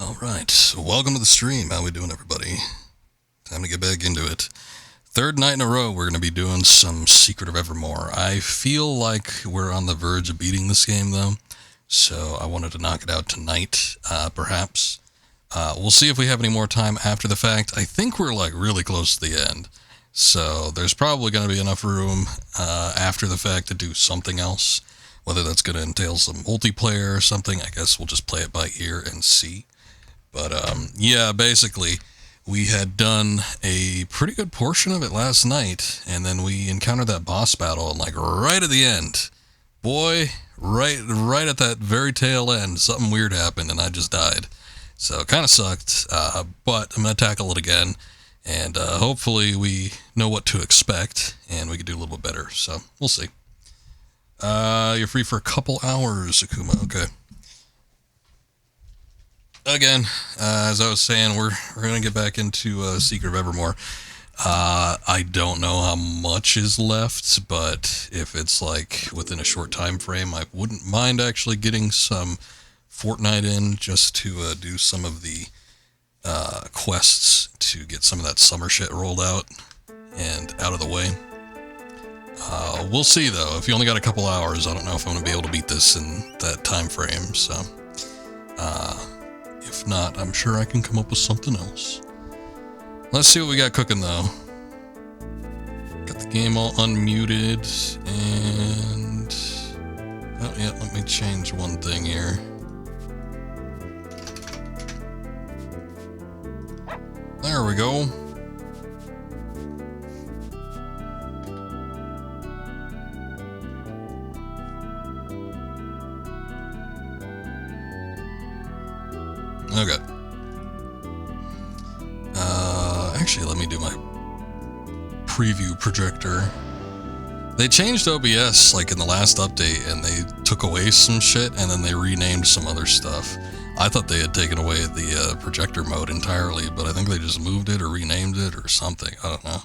Alright, so welcome to the stream. How we doing, everybody? Time to get back into it. Third night in a row, we're going to be doing some Secret of Evermore. I feel like we're on the verge of beating this game, though, so I wanted to knock it out tonight, perhaps. We'll see if we have any more time after the fact. I think we're, really close to the end, so there's probably going to be enough room after the fact to do something else. Whether that's going to entail some multiplayer or something, I guess we'll just play it by ear and see. But, yeah, basically, we had done a pretty good portion of it last night, and then we encountered that boss battle, and, right at the end, boy, right at that very tail end, something weird happened, and I just died. So, it kind of sucked, but I'm going to tackle it again, and hopefully we know what to expect, and we can do a little bit better, so we'll see. You're free for a couple hours, Akuma, okay. Again, as I was saying, we're going to get back into Secret of Evermore. I don't know how much is left, but if it's within a short time frame, I wouldn't mind actually getting some Fortnite in just to do some of the quests to get some of that summer shit rolled out and out of the way. We'll see, though. If you only got a couple hours, I don't know if I'm going to be able to beat this in that time frame, so... If not, I'm sure I can come up with something else. Let's see what we got cooking, though. Got the game all unmuted, and... Oh, yeah, let me change one thing here. There we go. Okay. Actually, let me do my preview projector. They changed OBS in the last update, and they took away some shit, and then they renamed some other stuff. I thought they had taken away the projector mode entirely, but I think they just moved it or renamed it or something. I don't know.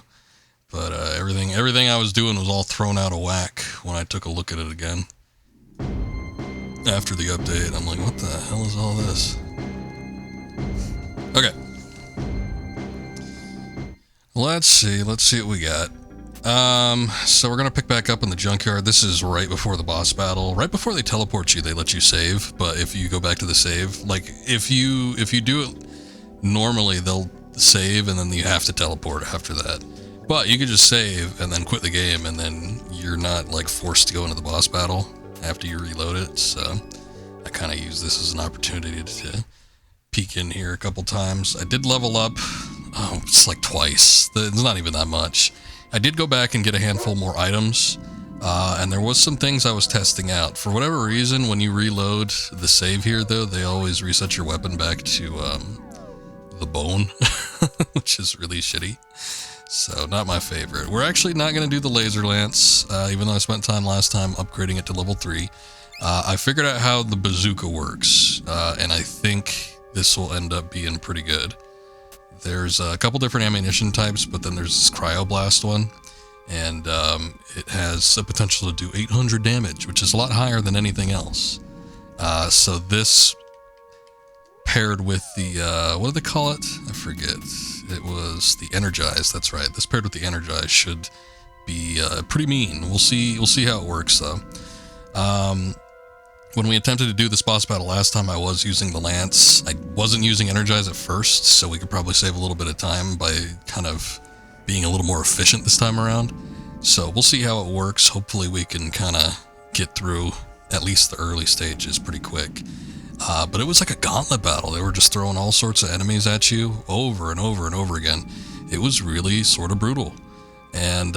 But everything I was doing was all thrown out of whack when I took a look at it again. After the update, I'm like, what the hell is all this? Okay. Let's see what we got. So we're gonna pick back up in the junkyard. This is right before the boss battle. Right before they teleport you, they let you save, but if you go back to the save, if you do it normally, they'll save and then you have to teleport after that. But you could just save and then quit the game, and then you're not forced to go into the boss battle after you reload it, so I kinda use this as an opportunity to peek in here a couple times. I did level up, it's twice. It's not even that much. I did go back and get a handful more items, and there was some things I was testing out. For whatever reason, when you reload the save here, though, they always reset your weapon back to the bone, which is really shitty. So, not my favorite. We're actually not going to do the laser lance, even though I spent time last time upgrading it to level 3. I figured out how the bazooka works, and I think this will end up being pretty good. There's a couple different ammunition types, but then there's this cryoblast one, and it has the potential to do 800 damage, which is a lot higher than anything else. So this paired with the, what do they call it? I forget. It was the Energize, that's right. This paired with the Energize should be pretty mean. We'll see how it works, though. When we attempted to do this boss battle last time, I was using the lance. I wasn't using Energize at first, so we could probably save a little bit of time by kind of being a little more efficient this time around. So we'll see how it works. Hopefully we can kind of get through at least the early stages pretty quick. But it was like a gauntlet battle. They were just throwing all sorts of enemies at you over and over and over again. It was really sort of brutal. And,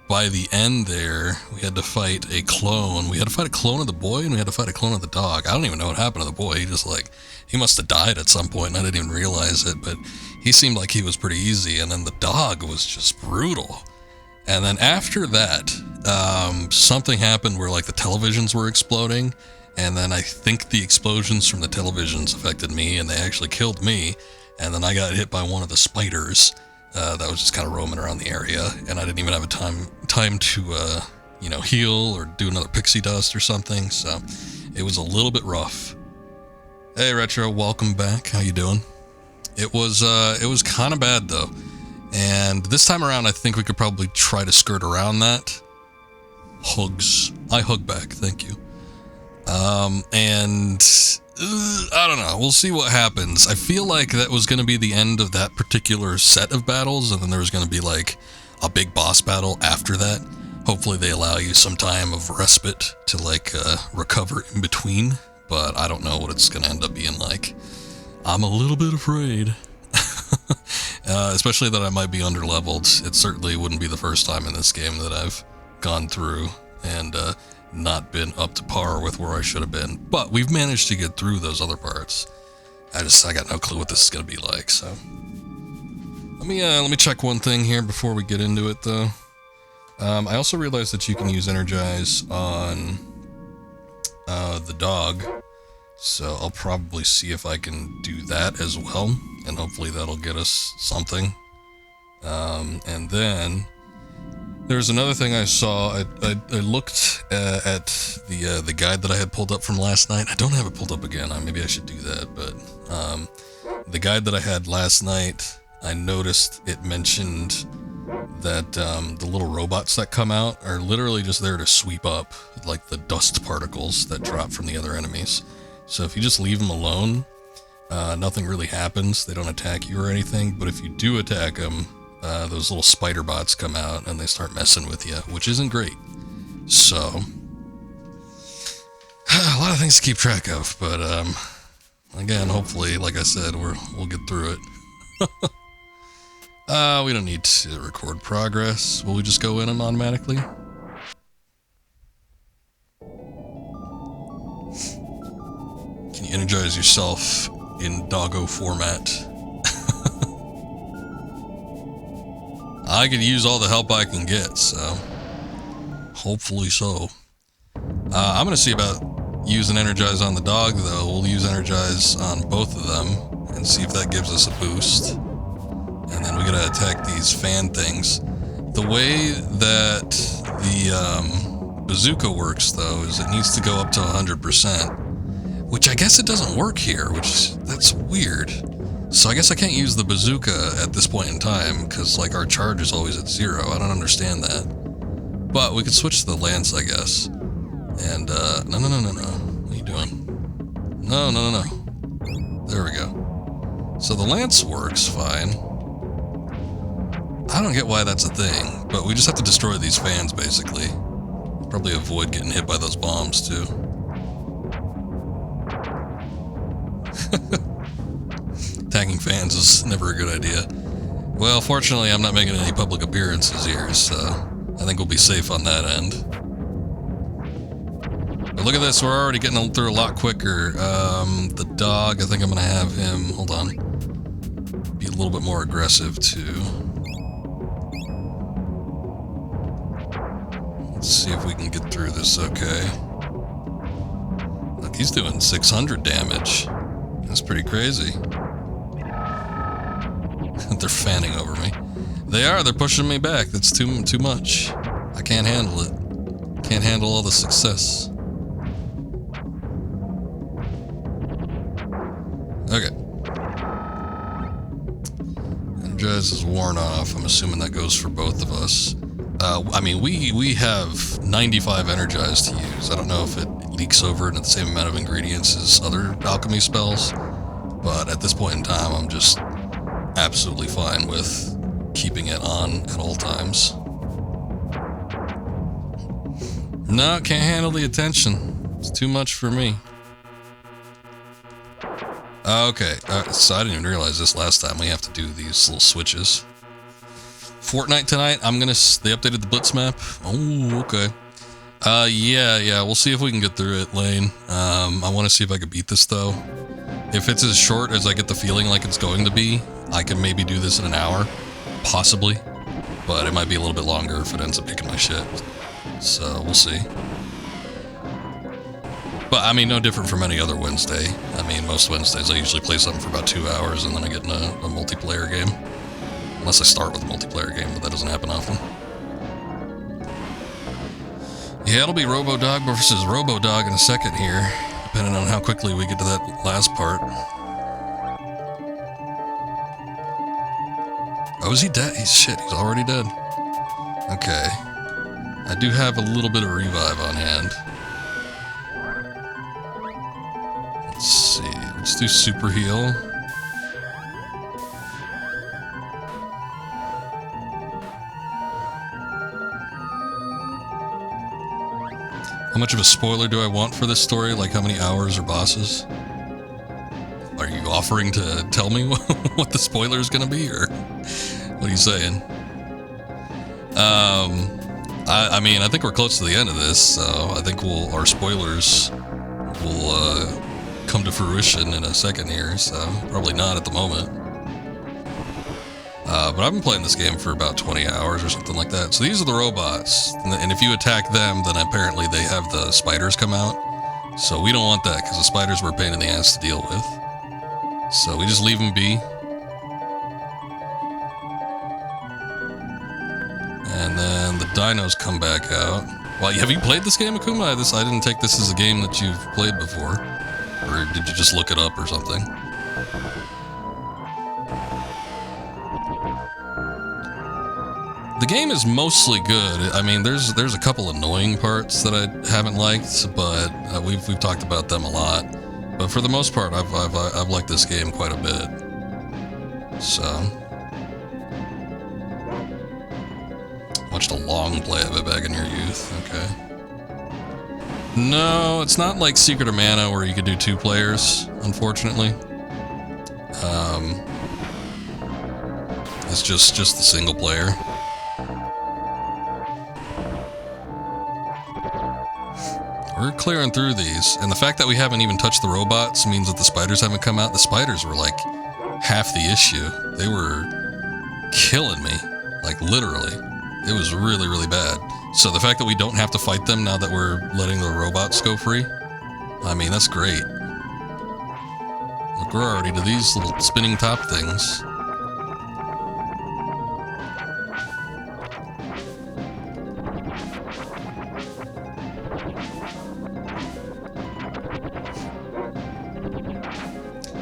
by the end there, we had to fight a clone. We had to fight a clone of the boy, and we had to fight a clone of the dog. I don't even know what happened to the boy. He must have died at some point, and I didn't even realize it, but he seemed like he was pretty easy, and then the dog was just brutal. And then after that, something happened where, the televisions were exploding, and then I think the explosions from the televisions affected me, and they actually killed me, and then I got hit by one of the spiders. That was just kind of roaming around the area, and I didn't even have a time to, heal or do another pixie dust or something, so it was a little bit rough. Hey Retro, welcome back. How you doing? It was kind of bad though, and this time around I think we could probably try to skirt around that. Hugs. I hug back. Thank you. And I don't know. We'll see what happens. I feel like that was going to be the end of that particular set of battles, and then there was going to be like a big boss battle after that. Hopefully they allow you some time of respite to like recover in between, but I don't know what it's going to end up being like. I'm a little bit afraid. Especially that I might be underleveled. It certainly wouldn't be the first time in this game that I've gone through and not been up to par with where I should have been. But we've managed to get through those other parts. I got no clue what this is going to be like, so... Let me check one thing here before we get into it, though. I also realized that you can use Energize on the dog, so I'll probably see if I can do that as well, and hopefully that'll get us something. And then there's another thing I saw. I looked at the guide that I had pulled up from last night. I don't have it pulled up again. Maybe I should do that, but the guide that I had last night, I noticed it mentioned that the little robots that come out are literally just there to sweep up like the dust particles that drop from the other enemies. So if you just leave them alone, nothing really happens. They don't attack you or anything, but if you do attack them, those little spider bots come out and they start messing with you, which isn't great. So a lot of things to keep track of, but again, hopefully, like I said, we'll get through it. We don't need to record progress. Will we just go in them automatically? Can you energize yourself in doggo format? I could use all the help I can get, so hopefully so. I'm gonna see about using Energize on the dog, though. We'll use Energize on both of them and see if that gives us a boost. And then we gotta attack these fan things. The way that the bazooka works, though, is it needs to go up to 100%, which I guess it doesn't work here, that's weird. So I guess I can't use the bazooka at this point in time, because like our charge is always at 0. I don't understand that. But we could switch to the lance, I guess. And, no. What are you doing? No. There we go. So the lance works fine. I don't get why that's a thing, but we just have to destroy these fans, basically. Probably avoid getting hit by those bombs, too. Attacking fans is never a good idea. Well, fortunately, I'm not making any public appearances here, so I think we'll be safe on that end. But look at this, we're already getting through a lot quicker. The dog, I think I'm going to have him, hold on, be a little bit more aggressive, too. Let's see if we can get through this okay. Look, he's doing 600 damage. That's pretty crazy. They're fanning over me. They're pushing me back. That's too much. I can't handle it. Can't handle all the success. Okay. Energize is worn off. I'm assuming that goes for both of us. I mean, we have 95 Energize to use. I don't know if it leaks over into the same amount of ingredients as other alchemy spells, but at this point in time, I'm just absolutely fine with keeping it on at all times. No, can't handle the attention. It's too much for me. Okay, so I didn't even realize this last time. We have to do these little switches. Fortnite tonight, they updated the Blitz map. Oh, okay. Yeah, we'll see if we can get through it, Lane. I want to see if I can beat this, though. If it's as short as I get the feeling like it's going to be, I can maybe do this in an hour. Possibly. But it might be a little bit longer if it ends up kicking my shit. So, we'll see. But, I mean, no different from any other Wednesday. I mean, most Wednesdays I usually play something for about 2 hours and then I get in a multiplayer game. Unless I start with a multiplayer game, but that doesn't happen often. Yeah, it'll be Robo-Dog versus Robo-Dog in a second here. depending on how quickly we get to that last part. Oh, is he dead? He's already dead. Okay. I do have a little bit of revive on hand. Let's see. Let's do super heal. How much of a spoiler do I want for this story? Like how many hours or bosses? Are you offering to tell me what the spoiler is going to be, or what are you saying? I mean, I think we're close to the end of this, so I think our spoilers will come to fruition in a second here, so probably not at the moment. But I've been playing this game for about 20 hours or something like that. So these are the robots, and if you attack them, then apparently they have the spiders come out. So we don't want that, because the spiders were a pain in the ass to deal with. So we just leave them be. And then the dinos come back out. Well, have you played this game, Akuma? I didn't take this as a game that you've played before. Or did you just look it up or something? The game is mostly good. I mean, there's a couple annoying parts that I haven't liked, but we've talked about them a lot. But for the most part, I've liked this game quite a bit. So, watched a long play of it back in your youth. Okay. No, it's not like Secret of Mana where you could do 2 players, unfortunately. It's just the single player. We're clearing through these, and the fact that we haven't even touched the robots means that the spiders haven't come out. The spiders were like half the issue. They were killing me, like literally. It was really, really bad. So the fact that we don't have to fight them now that we're letting the robots go free, I mean, that's great. Look, we're already to these little spinning top things.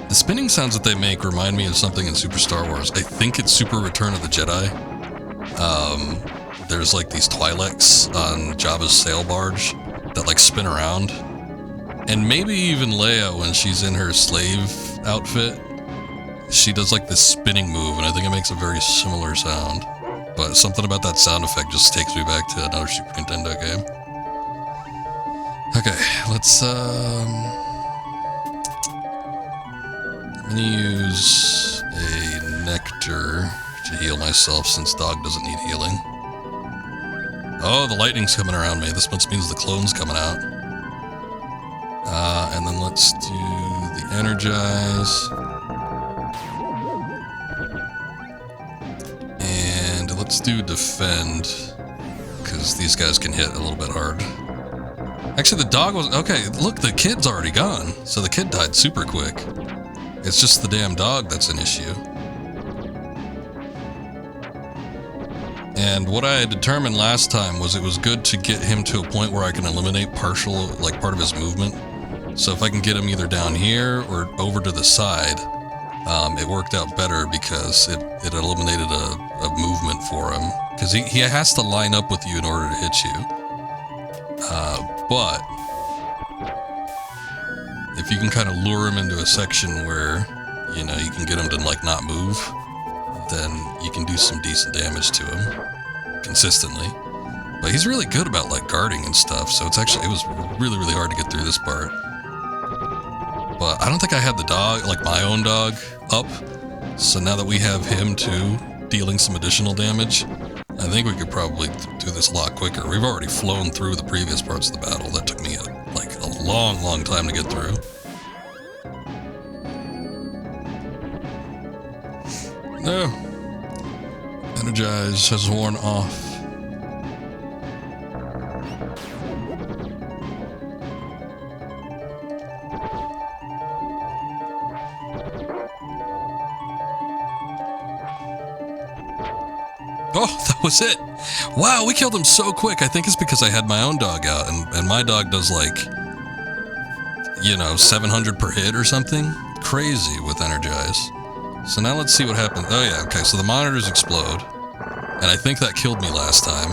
The spinning sounds that they make remind me of something in Super Star Wars. I think it's Super Return of the Jedi. There's like these Twi'leks on Jabba's sail barge that like spin around. And maybe even Leia, when she's in her slave outfit, she does like this spinning move, and I think it makes a very similar sound. But something about that sound effect just takes me back to another Super Nintendo game. Okay, let's I'm gonna use a nectar to heal myself since dog doesn't need healing. Oh, the lightning's coming around me. This must means the clone's coming out. And then let's do the energize. And let's do defend, because these guys can hit a little bit hard. Actually, the dog was... Okay, look, the kid's already gone. So the kid died super quick. It's just the damn dog that's an issue. And what I had determined last time was it was good to get him to a point where I can eliminate part of his movement. So if I can get him either down here or over to the side, it worked out better because it eliminated a movement for him. Because he has to line up with you in order to hit you. But if you can kind of lure him into a section where, you know, you can get him to like not move, then you can do some decent damage to him consistently. But he's really good about like guarding and stuff, so it was really, really hard to get through this part. But I don't think I had the dog, like my own dog, up. So now that we have him too, dealing some additional damage, I think we could probably do this a lot quicker. We've already flown through the previous parts of the battle. That took me a long, long time to get through. No. Energize has worn off. Oh, that was it. Wow, we killed him so quick. I think it's because I had my own dog out, and my dog does like, you know, 700 per hit or something. Crazy with Energize. So now let's see what happens. Oh yeah, okay, so the monitors explode. And I think that killed me last time.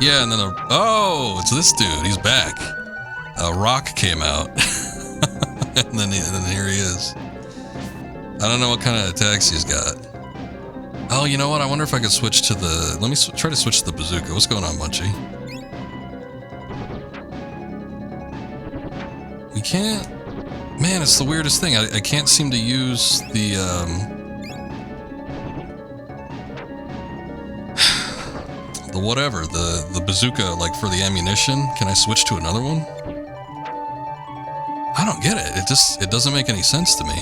Yeah, and then oh, it's this dude. He's back. A rock came out. and then here he is. I don't know what kind of attacks he's got. Oh, you know what? I wonder if I could switch to the... Let me try to switch to the bazooka. What's going on, Munchie? We can't... Man, it's the weirdest thing. I can't seem to use the, the whatever, the bazooka, like, for the ammunition. Can I switch to another one? I don't get it. It doesn't make any sense to me.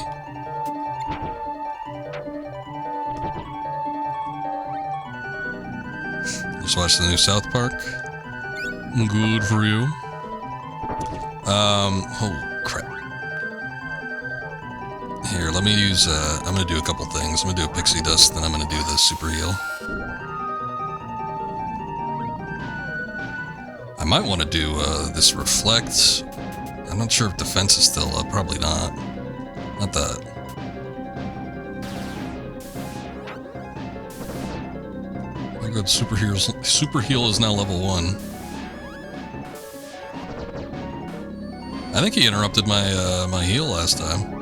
Just watch the new South Park. Good for you. Oh, crap. Here, let me use, I'm gonna do a couple things. I'm gonna do a pixie dust, then I'm gonna do the super heal. I might want to do, this reflect. I'm not sure if defense is still up. Probably not. Not that. Oh good, super heal is now level 1. I think he interrupted my, my heal last time.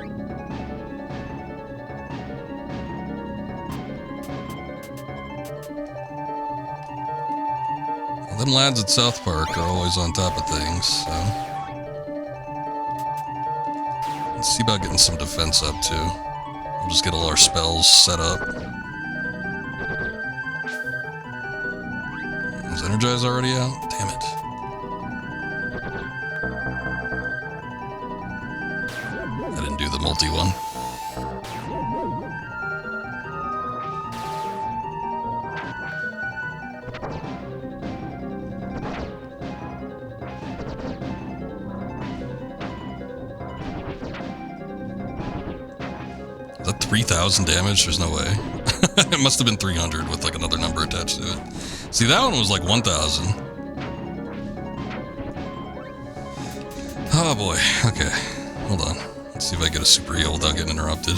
Them lads at South Park are always on top of things, so... Let's see about getting some defense up, too. We'll just get all our spells set up. Is Energize already out? Damn it. I didn't do the multi one. Is that 3,000 damage? There's no way. It must have been 300 with like another number attached to it. See, that one was like 1,000. Oh boy. Okay. Hold on. Let's see if I get a super heal without getting interrupted.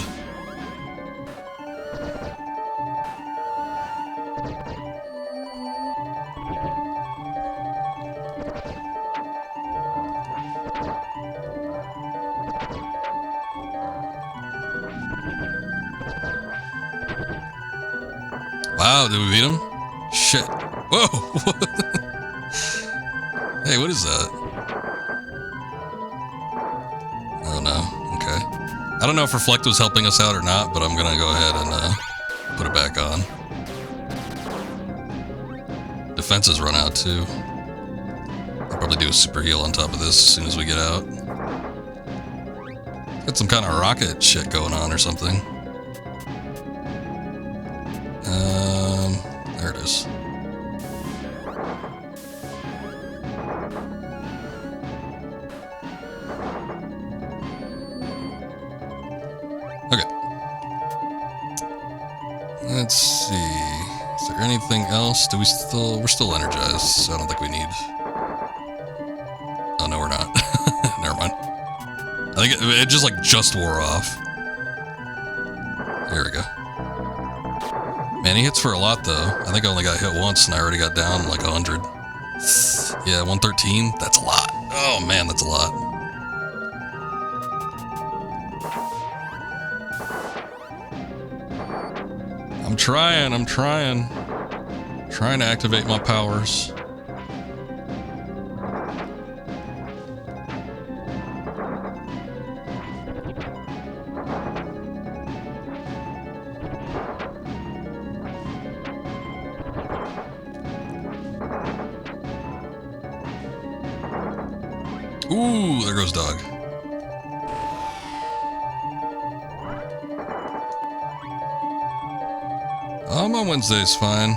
Wow, did we beat him? Shit. Whoa! Hey, what is that? Oh no, okay. I don't know if Reflect was helping us out or not, but I'm gonna go ahead and put it back on. Defenses run out too. I'll probably do a super heal on top of this as soon as we get out. Got some kind of rocket shit going on or something. There it is. Okay. Let's see. Is there anything else? We're still energized, so I don't think we need... Oh, no, we're not. Never mind. I think it just wore off. Here we go. Man, he hits for a lot, though. I think I only got hit once, and I already got down like 100. Yeah, 113. That's a lot. Oh, man, that's a lot. I'm trying. Trying to activate my powers. Ooh, there goes dog. My Wednesday's fine.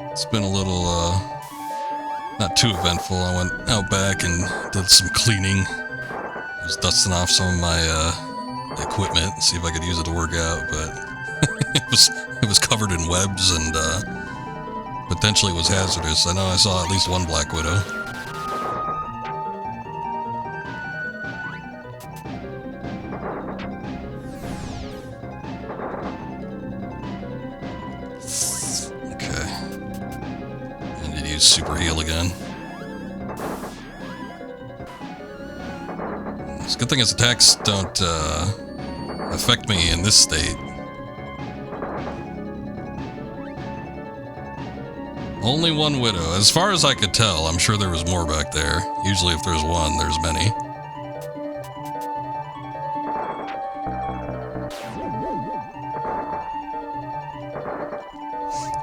It's been a little, not too eventful. I went out back and did some cleaning. I was dusting off some of my, equipment, see if I could use it to work out, but it was covered in webs and, potentially was hazardous. I know I saw at least one Black Widow. use super heal again. It's a good thing his attacks don't affect me in this state. Only one widow. As far as I could tell, I'm sure there was more back there. Usually if there's one, there's many.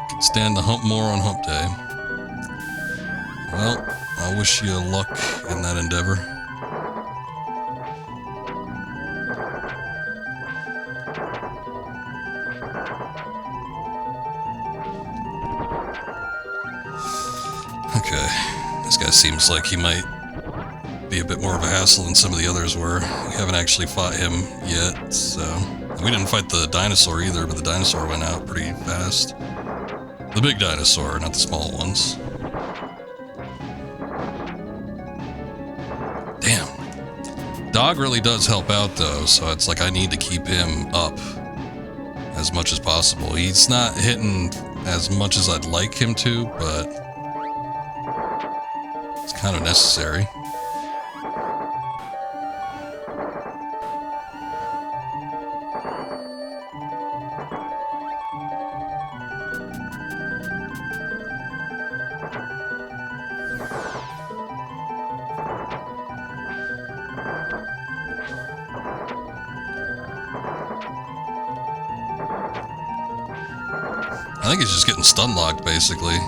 Can stand the hump more on hump day. Well, I wish you luck in that endeavor. Okay, this guy seems like he might be a bit more of a hassle than some of the others were. We haven't actually fought him yet, so... We didn't fight the dinosaur either, but the dinosaur went out pretty fast. The big dinosaur, not the small ones. Damn. Dog really does help out, though, so it's like I need to keep him up as much as possible. He's not hitting as much as I'd like him to, but... it's kind of necessary. I think he's just getting stun locked, basically.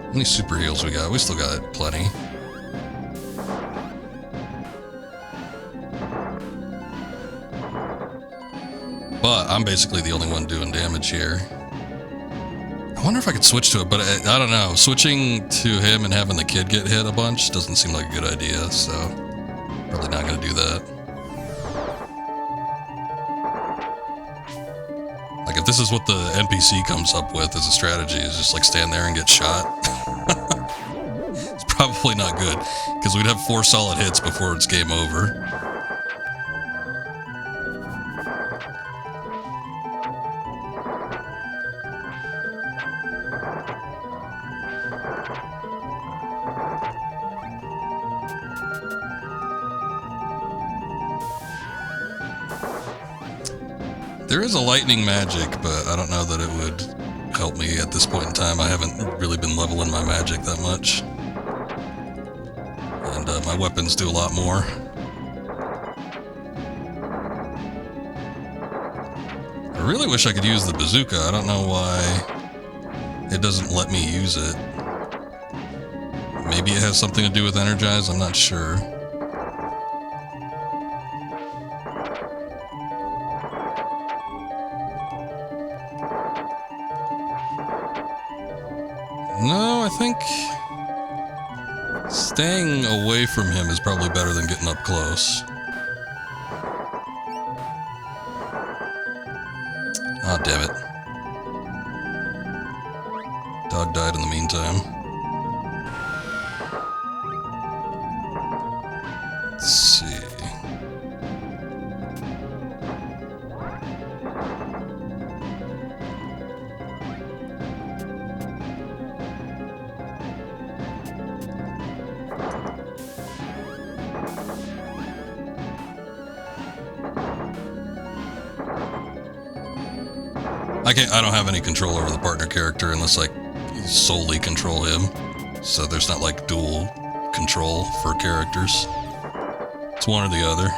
How many super heals we got? We still got plenty. But I'm basically the only one doing damage here. I wonder if I could switch to it, but I don't know. Switching to him and having the kid get hit a bunch doesn't seem like a good idea, so probably not going to do that. Like, if this is what the NPC comes up with as a strategy, is just like stand there and get shot, it's probably not good, because we'd have 4 solid hits before it's game over. There is a lightning magic, but I don't know that it would help me at this point in time. I haven't really been leveling my magic that much. And my weapons do a lot more. I really wish I could use the bazooka. I don't know why it doesn't let me use it. Maybe it has something to do with Energize, I'm not sure. No, I think staying away from him is probably better than getting up close. Ah, damn it. Dog died in the meantime. Let's see. I don't have any control over the partner character unless I solely control him. So there's not like dual control for characters. It's one or the other.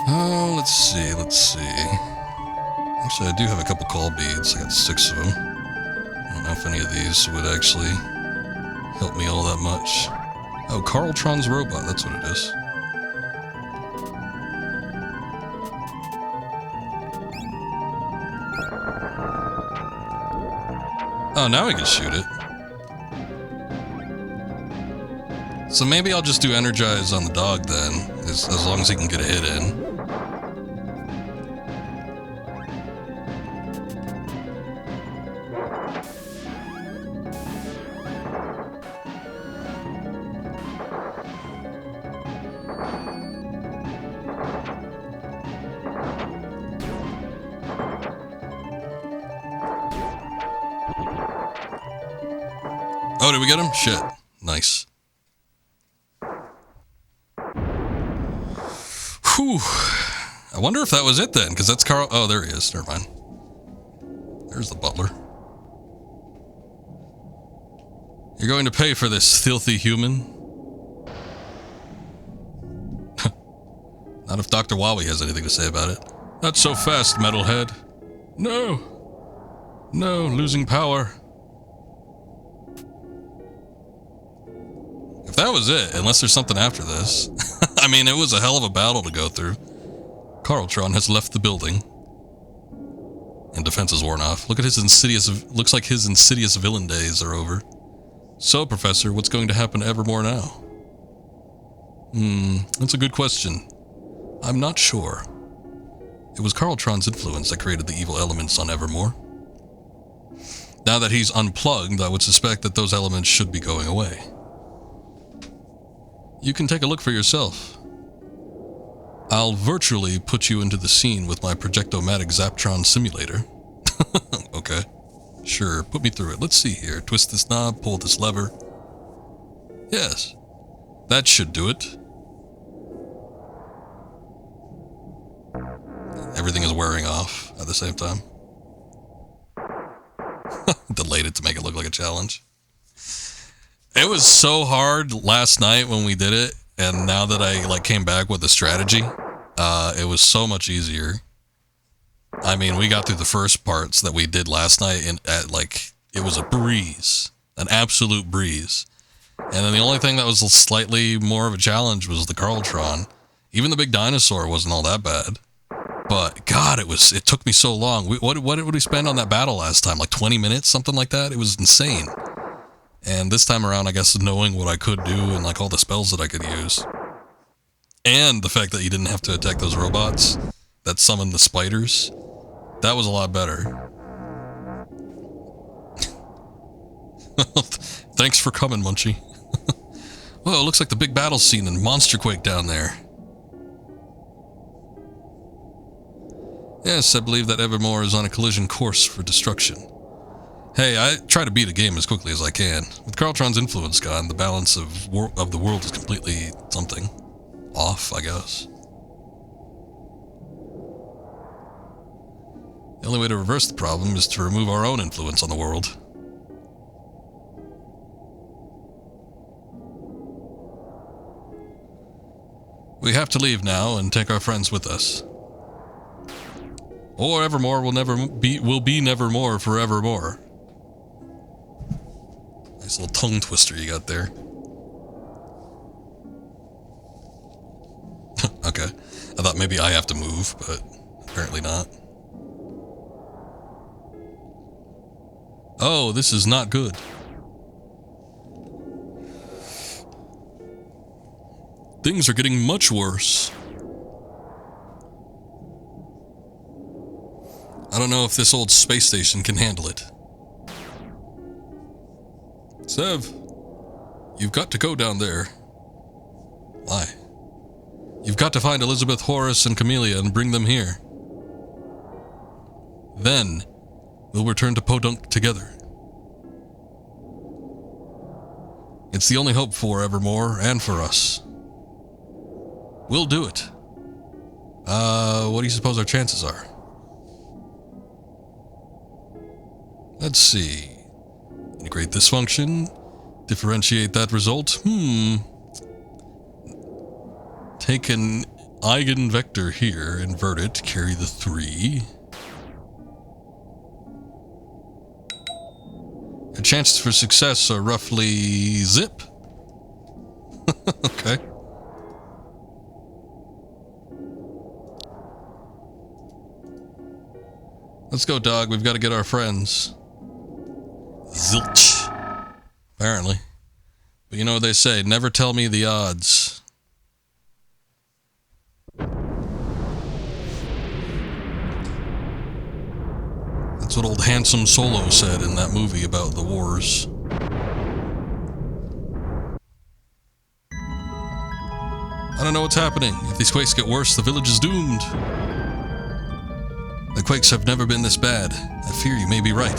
Oh, let's see. Actually, I do have a couple call beads. I got 6 of them. I don't know if any of these would actually help me all that much. Oh, Carltron's robot, that's what it is. Oh, now we can shoot it. So maybe I'll just do Energize on the dog then, as long as he can get a hit in. Oh, did we get him? Shit. Nice. Whew. I wonder if that was it then, because that's Carl. Oh, there he is. Never mind. There's the butler. You're going to pay for this, filthy human. Not if Dr. Wowie has anything to say about it. Not so fast, metalhead. No. No, losing power. If that was it, unless there's something after this. I mean, it was a hell of a battle to go through. Carltron has left the building. And defense is worn off. Look at his insidious... Looks like his insidious villain days are over. So, Professor, what's going to happen to Evermore now? That's a good question. I'm not sure. It was Carltron's influence that created the evil elements on Evermore. Now that he's unplugged, I would suspect that those elements should be going away. You can take a look for yourself. I'll virtually put you into the scene with my Projectomatic Zaptron simulator. Okay. Sure, put me through it. Let's see here. Twist this knob, pull this lever. Yes. That should do it. Everything is wearing off at the same time. Delayed it to make it look like a challenge. It was so hard last night when we did it, and now that I came back with a strategy, it was so much easier. I mean, we got through the first parts that we did last night, and it was a breeze, an absolute breeze. And then the only thing that was slightly more of a challenge was the Carltron. Even the big dinosaur wasn't all that bad. But God, it took me so long. What did we spend on that battle last time? Like 20 minutes, something like that? It was insane. And this time around, I guess knowing what I could do and all the spells that I could use. And the fact that you didn't have to attack those robots that summoned the spiders. That was a lot better. Thanks for coming, Munchie. Well, it looks like the big battle scene in Monster Quake down there. Yes, I believe that Evermore is on a collision course for destruction. Hey, I try to beat a game as quickly as I can. With Carltron's influence gone, the balance of the world is completely something off, I guess. The only way to reverse the problem is to remove our own influence on the world. We have to leave now and take our friends with us. Or Evermore will be nevermore forevermore. Nice little tongue twister you got there. Okay. I thought maybe I have to move, but apparently not. Oh, this is not good. Things are getting much worse. I don't know if this old space station can handle it. Sev, you've got to go down there. Why? You've got to find Elizabeth, Horace, and Camellia and bring them here. Then, we'll return to Podunk together. It's the only hope for Evermore and for us. We'll do it. What do you suppose our chances are? Let's see. Integrate this function. Differentiate that result. Take an eigenvector here, invert it, carry the 3. The chances for success are roughly zip. Okay. Let's go, dog. We've got to get our friends. Zilch. Apparently. But you know what they say, never tell me the odds. That's what old Handsome Solo said in that movie about the wars. I don't know what's happening. If these quakes get worse, the village is doomed. The quakes have never been this bad. I fear you may be right.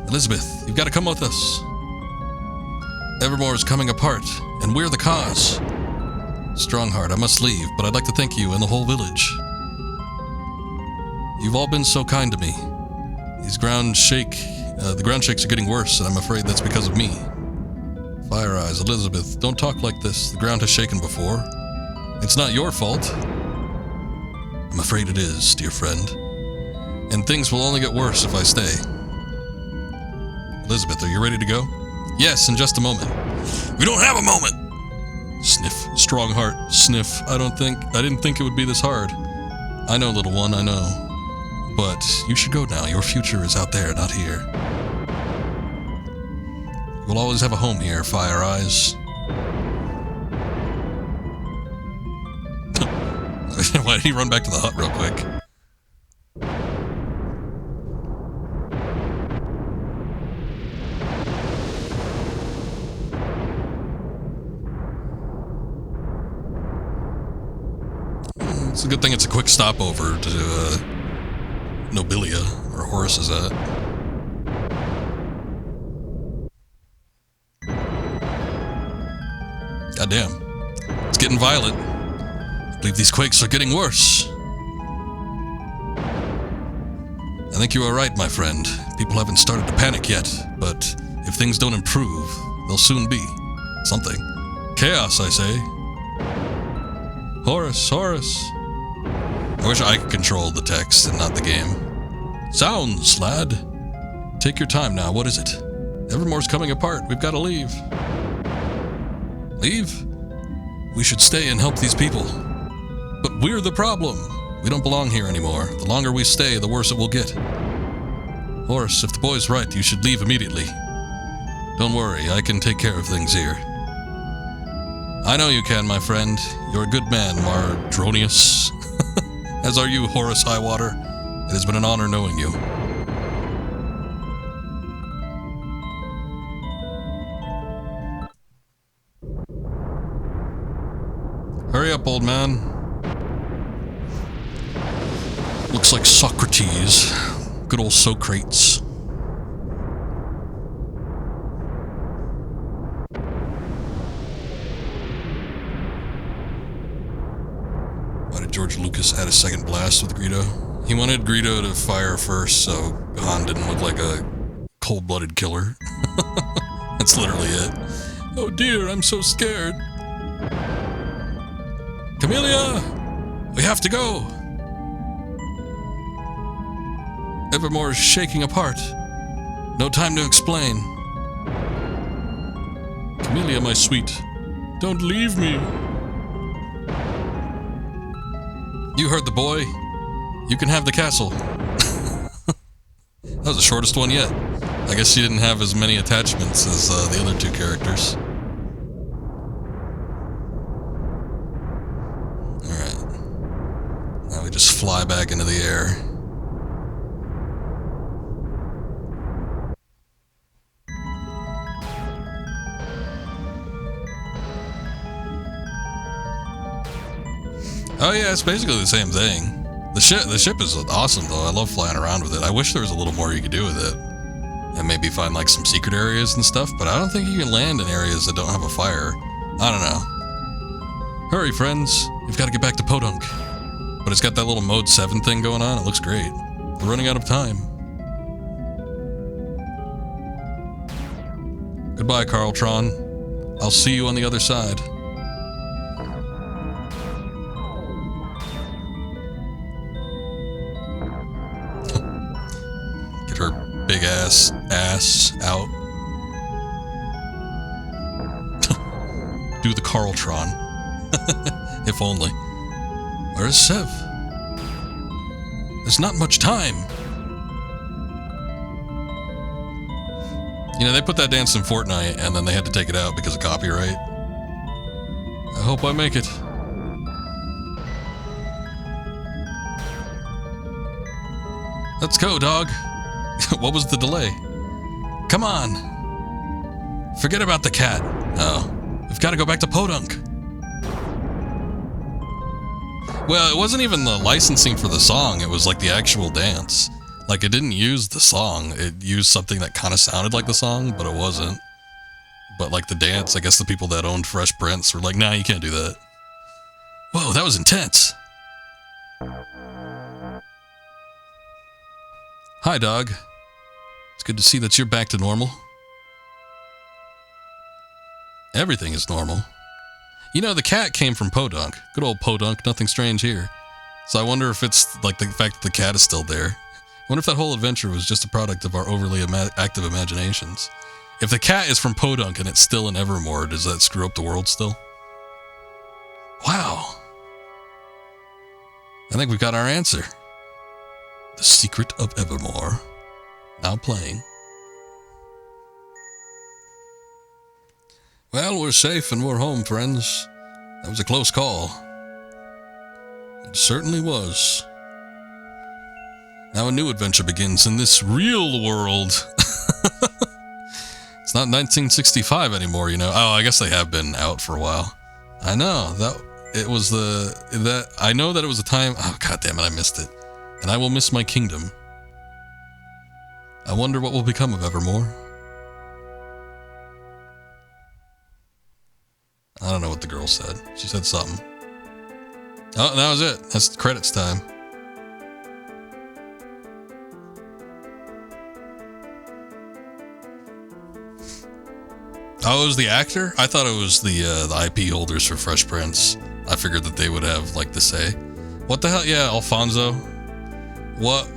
Elizabeth, you've got to come with us. Evermore is coming apart, and we're the cause. Strongheart, I must leave, but I'd like to thank you and the whole village. You've all been so kind to me. The ground shakes are getting worse, and I'm afraid that's because of me. Fire Eyes, Elizabeth, don't talk like this. The ground has shaken before. It's not your fault. I'm afraid it is, dear friend. And things will only get worse if I stay. Elizabeth, are you ready to go? Yes, in just a moment. We don't have a moment! Sniff. Strongheart. Sniff. I didn't think it would be this hard. I know, little one, I know. But you should go now. Your future is out there, not here. You'll always have a home here, Fire Eyes. Why did he run back to the hut real quick? It's a good thing it's a quick stopover to Nobilia, where Horace is at. Goddamn. It's getting violent. I believe these quakes are getting worse. I think you are right, my friend. People haven't started to panic yet, but if things don't improve, they'll soon be something. Chaos, I say. Horace. I wish I could control the text and not the game. Sounds, lad. Take your time now. What is it? Evermore's coming apart. We've got to leave. Leave? We should stay and help these people. But we're the problem. We don't belong here anymore. The longer we stay, the worse it will get. Horace, if the boy's right, you should leave immediately. Don't worry, I can take care of things here. I know you can, my friend. You're a good man, Mardronius. As are you, Horace Highwater. It has been an honor knowing you. Hurry up, old man. Looks like Socrates. Good old Socrates. Why did George Lucas add a second blast with Greedo? He wanted Greedo to fire first so Han didn't look like a cold-blooded killer. That's literally it. Oh dear, I'm so scared. Camellia! We have to go! Evermore is shaking apart. No time to explain. Camellia, my sweet, don't leave me. You heard the boy. You can have the castle. That was the shortest one yet. I guess she didn't have as many attachments as the other two characters. Alright. Now we just fly back into the air. Oh yeah, it's basically the same thing. The ship is awesome though. I love flying around with it. I wish there was a little more you could do with it. And maybe find like some secret areas and stuff, but I don't think you can land in areas that don't have a fire. I don't know. Hurry, friends. We've got to get back to Podunk. But it's got that little Mode 7 thing going on. It looks great. We're running out of time. Goodbye, Carltron. I'll see you on the other side. Her big ass out. Do the Carltron. If only. Where is Sev? There's not much time. You know, they put that dance in Fortnite and then they had to take it out because of copyright. I hope I make it. Let's go, dog. What was the delay? Come on. Forget about the cat. Oh. We've got to go back to Podunk. Well, it wasn't even the licensing for the song. It was like the actual dance. Like, it didn't use the song. It used something that kind of sounded like the song, but it wasn't. But, like, the dance, I guess the people that owned Fresh Prince were like, nah, you can't do that. Whoa, that was intense. Hi, dog. It's good to see that you're back to normal. Everything is normal. You know, the cat came from Podunk. Good old Podunk, nothing strange here. So I wonder if it's, like, the fact that the cat is still there. I wonder if that whole adventure was just a product of our overly active imaginations. If the cat is from Podunk and it's still in Evermore, does that screw up the world still? Wow. I think we've got our answer. The Secret of Evermore. Now playing. Well, we're safe and we're home, friends. That was a close call. It certainly was. Now a new adventure begins in this real world. It's not 1965 anymore, you know. Oh, I guess they have been out for a while. I know that it was I know that it was a time. Oh, God damn it, I missed it. And I will miss my kingdom. I wonder what will become of Evermore. I don't know what the girl said. She said something. Oh, that was it. That's credits time. Oh, it was the actor? I thought it was the IP holders for Fresh Prince. I figured that they would have, like, the say. What the hell? Yeah, Alfonso. What?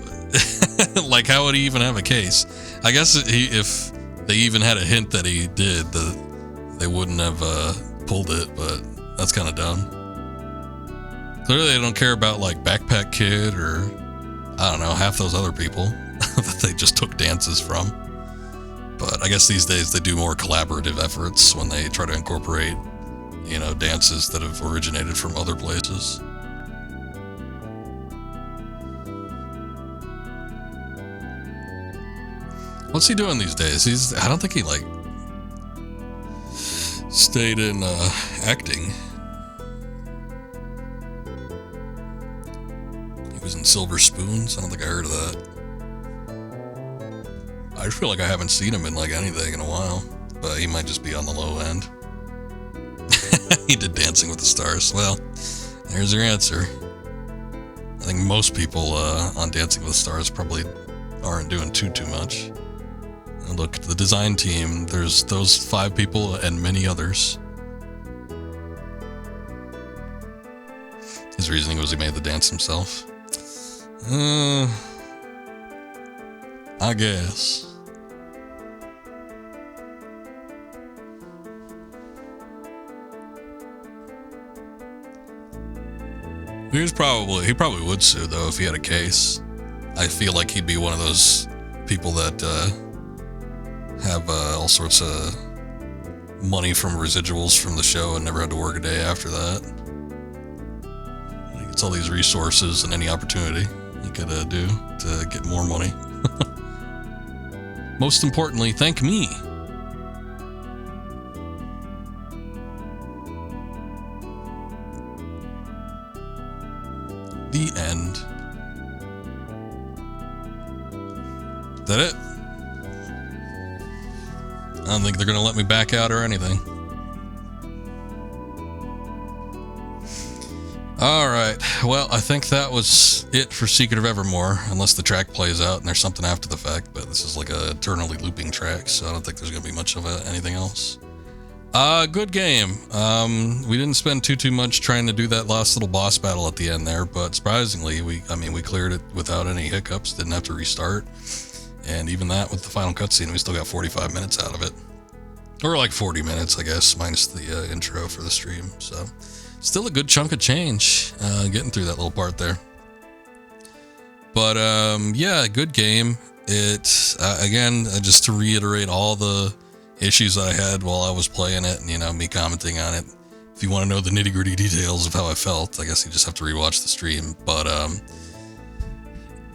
Like, how would he even have a case? I guess if they even had a hint that he did, they wouldn't have pulled it, but that's kind of dumb. Clearly they don't care about, like, Backpack Kid or, I don't know, half those other people that they just took dances from. But I guess these days they do more collaborative efforts when they try to incorporate, you know, dances that have originated from other places. What's he doing these days? I don't think he, like, stayed in acting. He was in Silver Spoons. I don't think I heard of that. I just feel like I haven't seen him in, like, anything in a while, but he might just be on the low end. He did Dancing with the Stars. Well, there's your answer. I think most people on Dancing with the Stars probably aren't doing too much. And look, the design team, there's those 5 people and many others. His reasoning was he made the dance himself. I guess. He probably would sue, though, if he had a case. I feel like he'd be one of those people that have all sorts of money from residuals from the show and never had to work a day after that. He gets all these resources and any opportunity he could do to get more money. Most importantly, thank me. The end. Is that it? I don't think they're gonna let me back out or anything. Alright, well, I think that was it for Secret of Evermore, unless the track plays out and there's something after the fact, but this is like a eternally looping track, so I don't think there's gonna be much of anything else. Good game. We didn't spend too much trying to do that last little boss battle at the end there, but surprisingly, we cleared it without any hiccups, didn't have to restart. And even that, with the final cutscene, we still got 45 minutes out of it. Or like 40 minutes, I guess, minus the intro for the stream. So, still a good chunk of change getting through that little part there. But, yeah, good game. It, again, just to reiterate all the issues I had while I was playing it and, you know, me commenting on it. If you want to know the nitty-gritty details of how I felt, I guess you just have to rewatch the stream. But,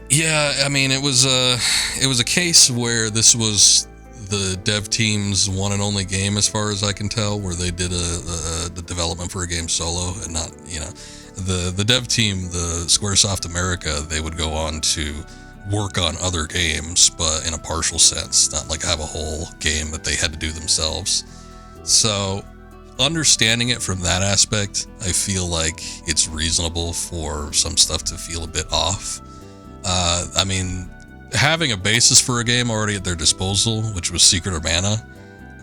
yeah, I mean, it was a case where this was the dev team's one and only game, as far as I can tell, where they did the development for a game solo and not, you know, the dev team, the Squaresoft America, they would go on to work on other games, but in a partial sense, not like have a whole game that they had to do themselves. So understanding it from that aspect, I feel like it's reasonable for some stuff to feel a bit off. I mean, having a basis for a game already at their disposal, which was Secret of Mana,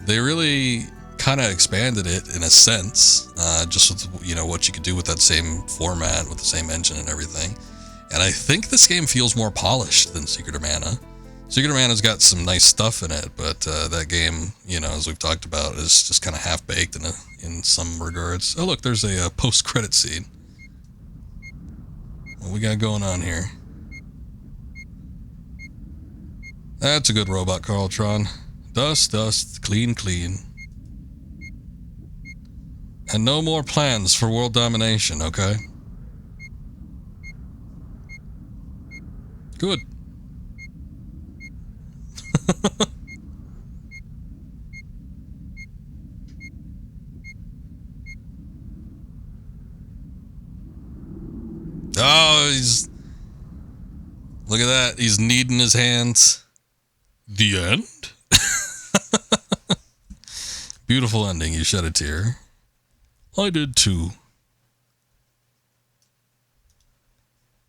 they really kind of expanded it in a sense, just with, you know, what you could do with that same format, with the same engine and everything. And I think this game feels more polished than Secret of Mana. Secret of Mana's got some nice stuff in it, but that game, you know, as we've talked about, is just kind of half-baked in some regards. Oh, look, there's a post-credit scene. What we got going on here? That's a good robot, Carltron. Dust, dust, clean, clean. And no more plans for world domination, okay? Good. Oh, look at that. He's kneading his hands. The end? Beautiful ending. You shed a tear. I did too.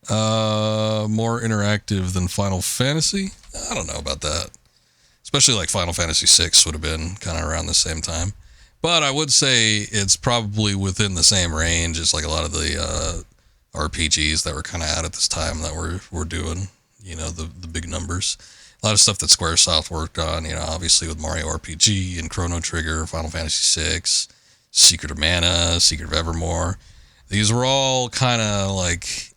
More interactive than Final Fantasy? I don't know about that. Especially like Final Fantasy VI would have been kind of around the same time. But I would say it's probably within the same range as like a lot of the RPGs that were kind of out at this time that were doing, you know, the big numbers. A lot of stuff that Squaresoft worked on, you know, obviously with Mario RPG and Chrono Trigger, Final Fantasy VI, Secret of Mana, Secret of Evermore. These were all kind of like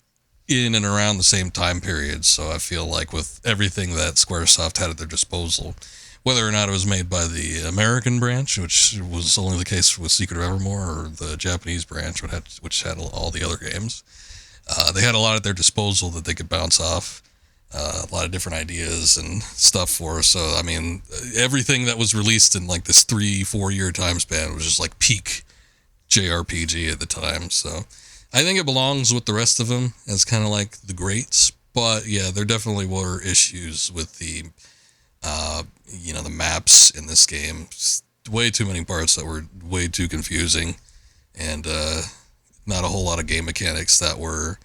in and around the same time period. So I feel like with everything that Squaresoft had at their disposal, whether or not it was made by the American branch, which was only the case with Secret of Evermore, or the Japanese branch, which had all the other games, they had a lot at their disposal that they could bounce off. A lot of different ideas and stuff for. So, I mean, everything that was released in like this 3-4 year time span was just like peak JRPG at the time. So I think it belongs with the rest of them as kind of like the greats. But yeah, there definitely were issues with the, you know, the maps in this game. Just way too many parts that were way too confusing, and not a whole lot of game mechanics that were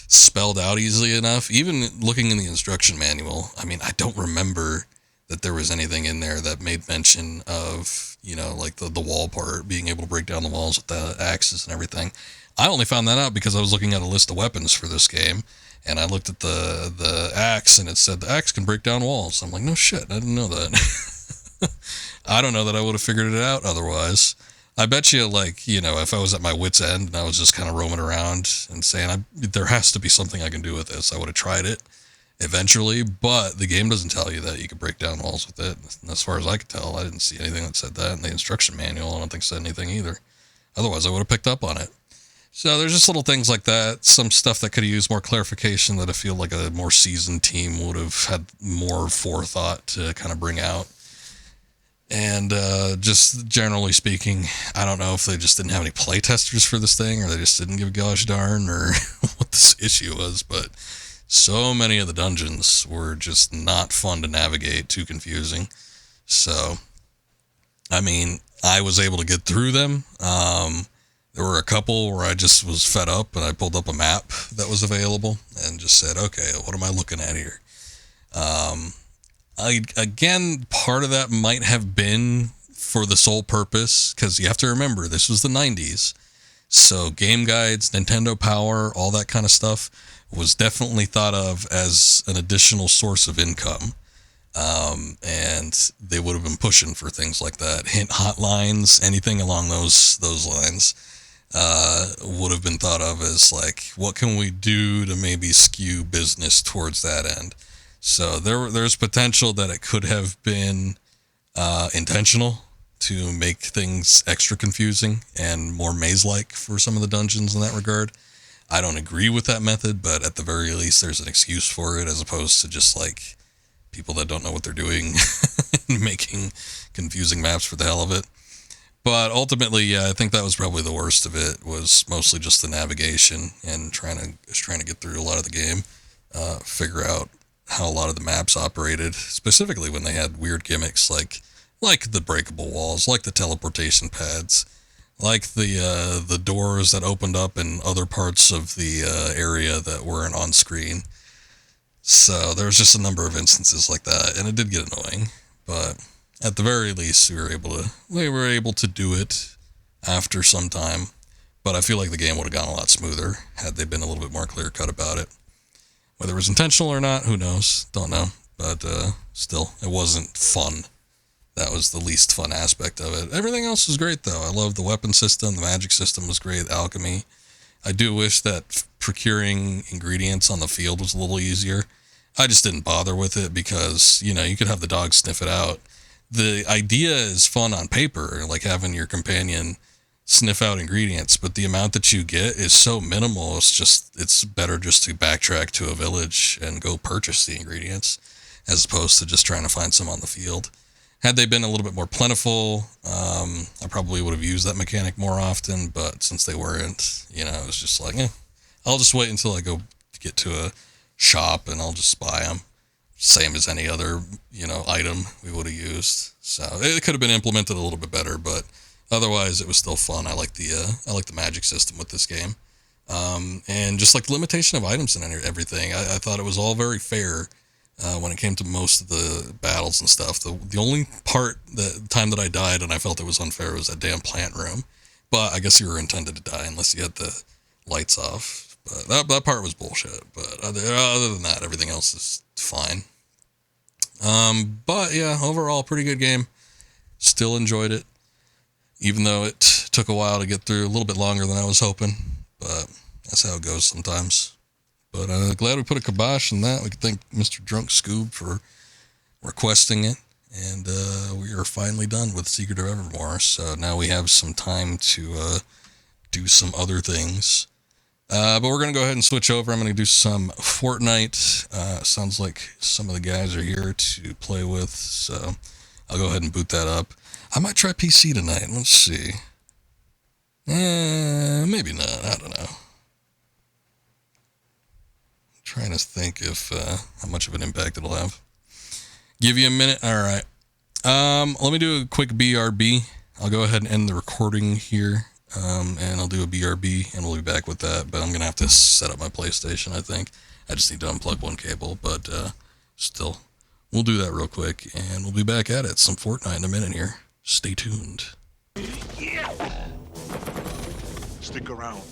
spelled out easily enough. Even looking in the instruction manual, I mean, I don't remember that there was anything in there that made mention of, you know, like the wall part, being able to break down the walls with the axes and everything. I only found that out because I was looking at a list of weapons for this game, and I looked at the axe, and it said the axe can break down walls. I'm like, no shit, I didn't know that. I don't know that I would have figured it out otherwise. I bet you, like, you know, if I was at my wit's end and I was just kind of roaming around and saying, there has to be something I can do with this, I would have tried it eventually, but the game doesn't tell you that you can break down walls with it. And as far as I could tell, I didn't see anything that said that, and the instruction manual, I don't think said anything either. Otherwise, I would have picked up on it. So there's just little things like that, some stuff that could have used more clarification that I feel like a more seasoned team would have had more forethought to kind of bring out. And just generally speaking, I don't know if they just didn't have any playtesters for this thing, or they just didn't give a gosh darn, or what this issue was, but so many of the dungeons were just not fun to navigate, too confusing. So, I mean, I was able to get through them. There were a couple where I just was fed up, and I pulled up a map that was available and just said, okay, what am I looking at here? Again, part of that might have been for the sole purpose, because you have to remember, this was the 90s. So game guides, Nintendo Power, all that kind of stuff was definitely thought of as an additional source of income. And they would have been pushing for things like that. Hint hotlines, anything along those lines, would have been thought of as like, what can we do to maybe skew business towards that end? So there's potential that it could have been intentional to make things extra confusing and more maze-like for some of the dungeons in that regard. I don't agree with that method, but at the very least, there's an excuse for it, as opposed to just like people that don't know what they're doing making confusing maps for the hell of it. But ultimately, yeah, I think that was probably the worst of it, was mostly just the navigation and trying to get through a lot of the game, figure out how a lot of the maps operated, specifically when they had weird gimmicks like the breakable walls, like the teleportation pads, like the doors that opened up in other parts of the area that weren't on screen. So there was just a number of instances like that, and it did get annoying. But at the very least, we were able to do it after some time. But I feel like the game would have gone a lot smoother had they been a little bit more clear cut about it. Whether it was intentional or not, who knows? Don't know. But still, it wasn't fun. That was the least fun aspect of it. Everything else was great, though. I love the weapon system. The magic system was great. Alchemy. I do wish that procuring ingredients on the field was a little easier. I just didn't bother with it because, you could have the dog sniff it out. The idea is fun on paper, like having your companion sniff out ingredients, but the amount that you get is so minimal. It's better just to backtrack to a village and go purchase the ingredients as opposed to just trying to find some on the field. Had they been a little bit more plentiful, I probably would have used that mechanic more often, but since they weren't, it was just like, I'll just wait until I go get to a shop and I'll just buy them. Same as any other, item we would have used. So it could have been implemented a little bit better, but otherwise it was still fun. I like the magic system with this game. And just like the limitation of items and everything, I thought it was all very fair. When it came to most of the battles and stuff, the only time that I died and I felt it was unfair was that damn plant room. But I guess you were intended to die unless you had the lights off. But that part was bullshit. But other than that, everything else is fine. But yeah, overall, pretty good game. Still enjoyed it, even though it took a while to get through, a little bit longer than I was hoping. But that's how it goes sometimes. But glad we put a kibosh on that. We can thank Mr. Drunk Scoob for requesting it. And we are finally done with Secret of Evermore. So now we have some time to do some other things. But we're going to go ahead and switch over. I'm going to do some Fortnite. Sounds like some of the guys are here to play with. So I'll go ahead and boot that up. I might try PC tonight. Let's see. Maybe not. I don't know. Trying to think if how much of an impact it'll have. Give you a minute. All right. Let me do a quick BRB. I'll go ahead and end the recording here, and I'll do a BRB, and we'll be back with that. But I'm gonna have to set up my PlayStation. I think I just need to unplug one cable, but still, we'll do that real quick, and we'll be back at it. Some Fortnite in a minute here. Stay tuned. Stick around.